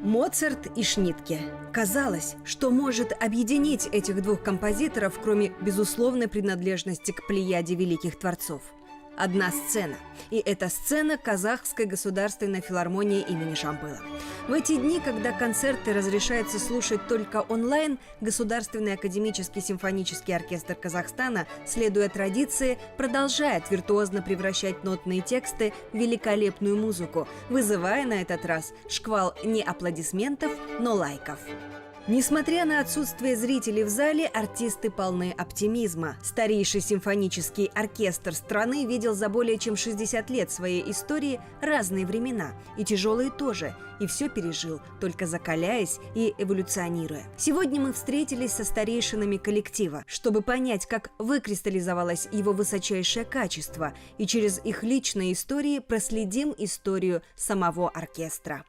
Моцарт и Шнитке. Казалось, что может объединить этих двух композиторов, кроме безусловной принадлежности к плеяде великих творцов. Одна сцена. И это сцена Казахской государственной филармонии имени Жамбыла. В эти дни, когда концерты разрешается слушать только онлайн, Государственный академический симфонический оркестр Казахстана, следуя традиции, продолжает виртуозно превращать нотные тексты в великолепную музыку, вызывая на этот раз шквал не аплодисментов, но лайков. Несмотря на отсутствие зрителей в зале, артисты полны оптимизма. Старейший симфонический оркестр страны видел за более чем 60 лет своей истории разные времена, и тяжелые тоже, и все пережил, только закаляясь и эволюционируя. Сегодня мы встретились со старейшинами коллектива, чтобы понять, как выкристаллизовалось его высочайшее качество, и через их личные истории проследим историю самого оркестра.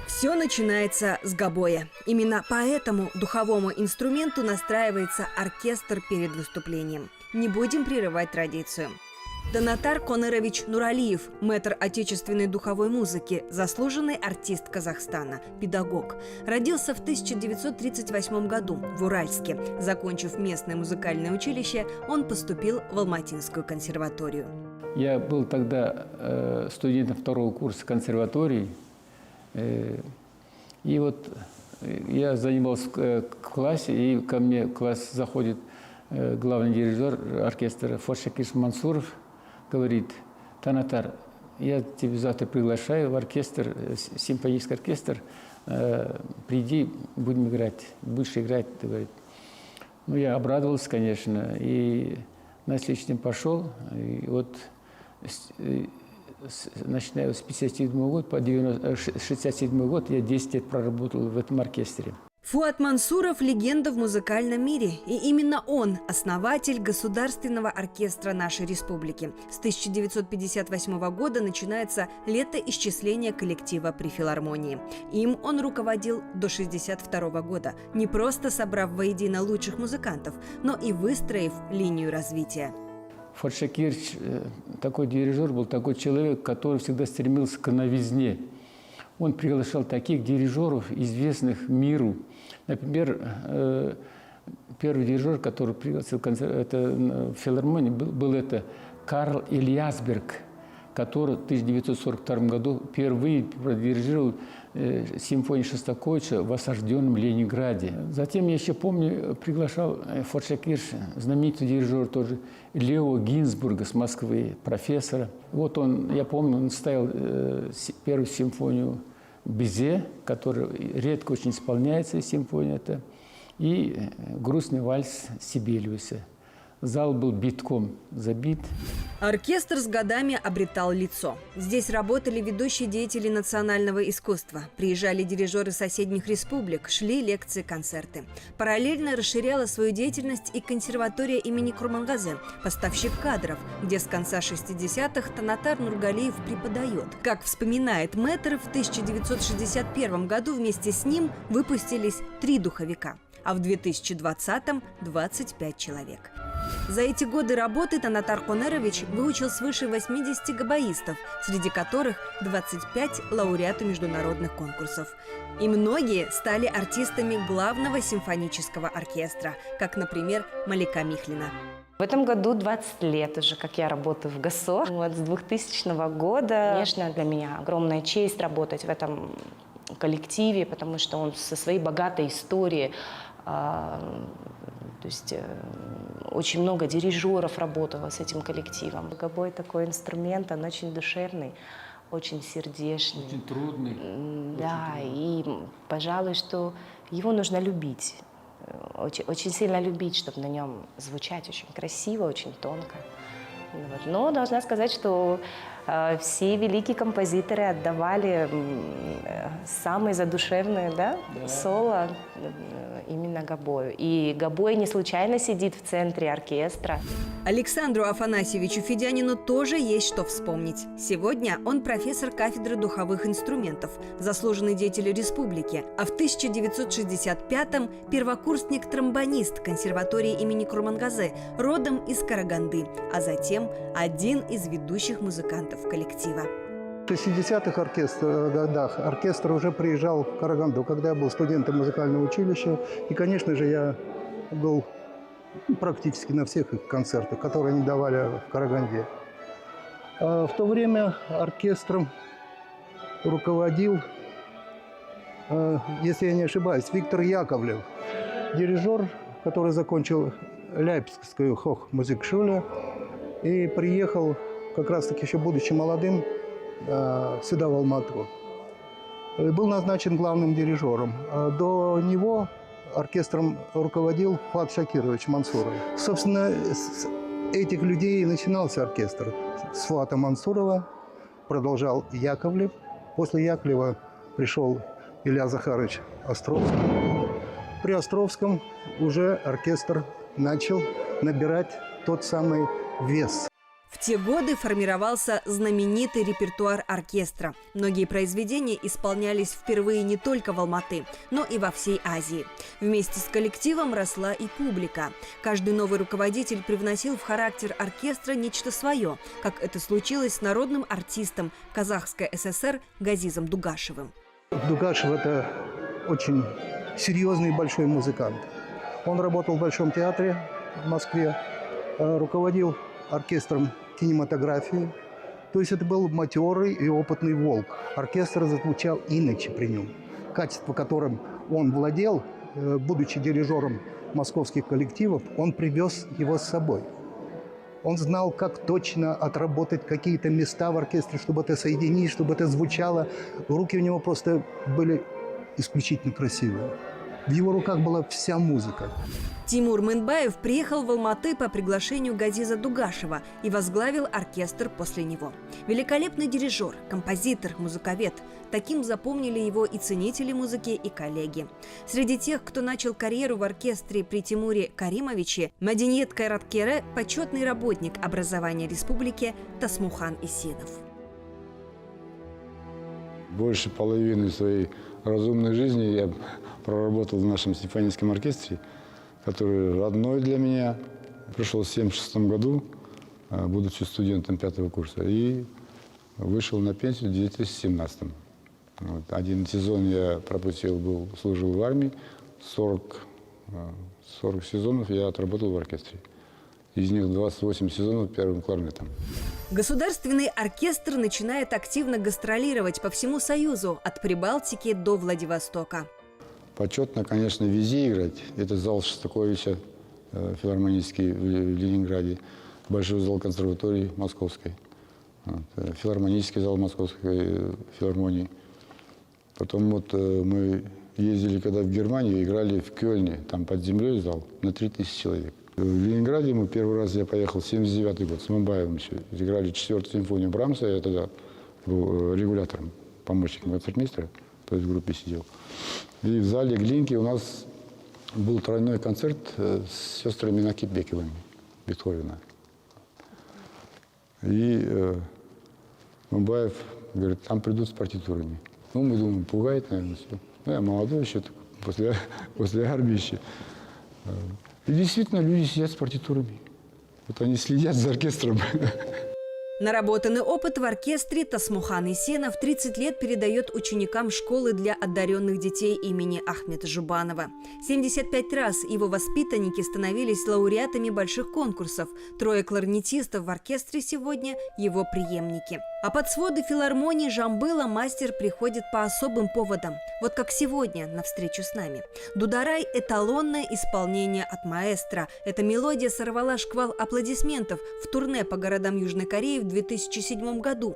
Все начинается с гобоя. Именно по этому духовому инструменту настраивается оркестр перед выступлением. Не будем прерывать традицию. Танатар Конерович Нуралиев, мэтр отечественной духовой музыки, заслуженный артист Казахстана, педагог. Родился в 1938 году в Уральске. Закончив местное музыкальное училище, он поступил в Алматинскую консерваторию. Я был тогда студентом второго курса консерватории. И вот я занимался в классе, и ко мне в класс заходит главный дирижер оркестра Форшакир Мансуров, говорит: Танатар, я тебя завтра приглашаю в оркестр, симфонический оркестр, приди, будем играть, будешь играть, говорит. Ну, я обрадовался, конечно, и на следующий день пошел, и вот начиная с 1957 года по 1967 год я 10 лет проработал в этом оркестре. Фуат Мансуров – легенда в музыкальном мире. И именно он – основатель Государственного оркестра нашей республики. С 1958 года начинается летоисчисление коллектива при филармонии. Им он руководил до 1962 года, не просто собрав воедино лучших музыкантов, но и выстроив линию развития. Форшакир такой дирижер был, такой человек, который всегда стремился к новизне. Он приглашал таких дирижеров, известных миру. Например, первый дирижер, который пригласил в филармонию, был это Карл Ильясберг, который в 1942 году впервые продирижировал симфонию Шостаковича в осажденном Ленинграде. Затем, я еще помню, приглашал Форшакир, знаменитый дирижер тоже, Лео Гинзбурга с Москвы, профессора. Вот он, я помню, он ставил первую симфонию Бизе, которая редко очень исполняется, симфония эта, и грустный вальс Сибелиуса. Зал был битком забит. Оркестр с годами обретал лицо. Здесь работали ведущие деятели национального искусства. Приезжали дирижеры соседних республик, шли лекции, концерты. Параллельно расширяла свою деятельность и консерватория имени Курмангазе, поставщик кадров, где с конца 60-х Танатар Нургалиев преподает. Как вспоминает мэтр, в 1961 году вместе с ним выпустились 3 духовика, а в 2020-м – 25 человек. За эти годы работы Танатар Конерович выучил свыше 80 гобоистов, среди которых 25 лауреаты международных конкурсов. И многие стали артистами главного симфонического оркестра, как, например, Малика Михлина. В этом году 20 лет уже, как я работаю в ГАСО. Вот с 2000 года. Конечно, для меня огромная честь работать в этом коллективе, потому что он со своей богатой историей. То есть очень много дирижеров работало с этим коллективом. Гобой такой инструмент, он очень душевный, очень сердечный. Очень трудный. Да, очень трудный. И, пожалуй, что его нужно любить. Очень, очень сильно любить, чтобы на нем звучать очень красиво, очень тонко. Вот. Но должна сказать, что все великие композиторы отдавали самые задушевные, соло именно гобою. И гобой не случайно сидит в центре оркестра. Александру Афанасьевичу Федянину тоже есть что вспомнить. Сегодня он профессор кафедры духовых инструментов, заслуженный деятель республики, а в 1965-м первокурсник-тромбонист консерватории имени Курмангазе, родом из Караганды, а затем один из ведущих музыкантов коллектива. 60-х годах оркестр уже приезжал в Караганду, когда я был студентом музыкального училища. И, конечно же, я был практически на всех их концертах, которые они давали в Караганде. В то время оркестром руководил, если я не ошибаюсь, Виктор Яковлев, дирижер, который закончил Лейпцигскую Хохмузикшуле и приехал, как раз-таки еще будучи молодым, сюда, в Алмату. Был назначен главным дирижером. До него оркестром руководил Фуат Шакирович Мансуров. Собственно, с этих людей и начинался оркестр. С Фуата Мансурова продолжал Яковлев. После Яковлева пришел Илья Захарович Островский. При Островском уже оркестр начал набирать тот самый вес. В те годы формировался знаменитый репертуар оркестра. Многие произведения исполнялись впервые не только в Алматы, но и во всей Азии. Вместе с коллективом росла и публика. Каждый новый руководитель привносил в характер оркестра нечто свое, как это случилось с народным артистом Казахской ССР Газизом Дугашевым. Дугашев – это очень серьезный и большой музыкант. Он работал в Большом театре в Москве, руководил оркестром кинематографии. То есть это был матерый и опытный волк. Оркестр зазвучал иначе при нем. Качество, которым он владел, будучи дирижером московских коллективов, он привез его с собой. Он знал, как точно отработать какие-то места в оркестре, чтобы это соединить, чтобы это звучало. Руки у него просто были исключительно красивые. В его руках была вся музыка. Тимур Мынбаев приехал в Алматы по приглашению Газиза Дугашева и возглавил оркестр после него. Великолепный дирижер, композитор, музыковед. Таким запомнили его и ценители музыки, и коллеги. Среди тех, кто начал карьеру в оркестре при Тимуре Каримовиче, Мадиньет Кайраткере – почетный работник образования республики Тасмухан Исинов. Больше половины своей разумной жизни я проработал в нашем симфоническом оркестре, который родной для меня. Пришел в 1976 году, будучи студентом 5-го курса, и вышел на пенсию в 2017. Вот. Один сезон я пропустил, служил в армии, 40 сезонов я отработал в оркестре. Из них 28 сезонов первым кларнетом. Государственный оркестр начинает активно гастролировать по всему Союзу, от Прибалтики до Владивостока. Почетно, конечно, везде играть. Это зал Шостаковича филармонический в Ленинграде, большой зал консерватории Московской, филармонический зал Московской филармонии. Потом вот мы ездили, когда в Германию, играли в Кёльне, там под землей зал на 3000 человек. В Ленинграде мы первый раз, я поехал в 1979 год, с Мамбаевым еще. Играли 4-ю симфонию Брамса, я тогда был регулятором, помощником концертмейстера, то есть в группе сидел. И в зале Глинки у нас был тройной концерт с сестрами Накипбековыми, Бетховена. И Мамбаев говорит, там придут с партитурами. Ну, мы думаем, пугает, наверное, все. Ну, я молодой еще, после армии еще. И действительно, люди сидят с партитурами. Вот они следят за оркестром. Наработанный опыт в оркестре Тасмухан Исенов 30 лет передает ученикам школы для одаренных детей имени Ахмета Жубанова. 75 раз его воспитанники становились лауреатами больших конкурсов. 3 кларнетистов в оркестре сегодня – его преемники. А под своды филармонии Жамбыла мастер приходит по особым поводам. Вот как сегодня на встречу с нами. Дударай – эталонное исполнение от маэстро. Эта мелодия сорвала шквал аплодисментов в турне по городам Южной Кореи в 2007 году.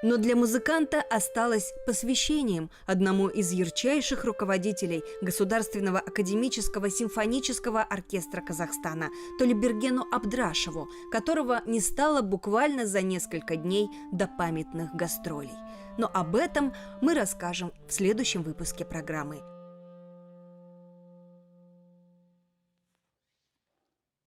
Но для музыканта осталось посвящением одному из ярчайших руководителей Государственного академического симфонического оркестра Казахстана Толибергену Абдрашеву, которого не стало буквально за несколько дней до памятных гастролей. Но об этом мы расскажем в следующем выпуске программы